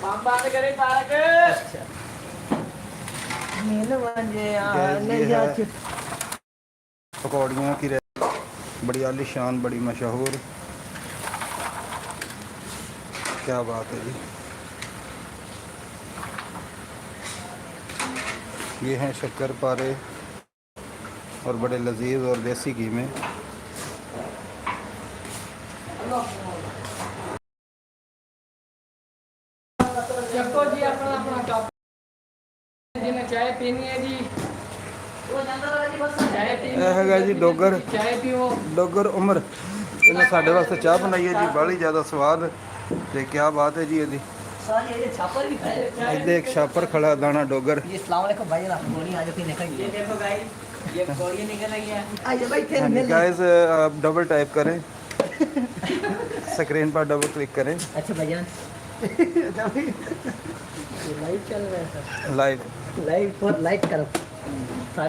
हम बात करें तारक। अच्छा मेन बन ये है पकौड़ियों की बड़ी आलीशान, बड़ी मशहूर। क्या बात है जी। ये हैं शक्करपारे और बड़े लजीज और देसी घी में। चक्को जी अपना अपना टॉप जिन्हें चाय पीनी है जी चाय पीनी ਇਹ ਹੈਗਾ ਜੀ ਡੋਗਰ चाय पियो। ਡੋਗਰ ਉਮਰ। ਇਹਨੇ ਸਾਡੇ ਵਾਸਤੇ ਚਾਹ ਬਣਾਈ ਹੈ ਜੀ, ਬੜੀ ਜ਼ਿਆਦਾ ਸਵਾਦ। ਤੇ ਕੀ ਬਾਤ ਹੈ ਜੀ ਇਹਦੀ। सर ये छापर भी खड़े हैं। ਇੱਥੇ ਇੱਕ ਛਾਪਰ ਖੜਾ ਦਾਣਾ ਡੋਗਰ। ये अस्सलाम वालेकुम भाई आप गोली आज फिर निकल ये गई देखो गाइस ये पकौड़ियाँ निकल आई हैं। आइए भाई फिर हाँ जी मिल गाइस, आप डबल टाइप करें, स्क्रीन पर डबल क्लिक करें। अच्छा भाईजान लाइव चल रहा है sir live live for like करो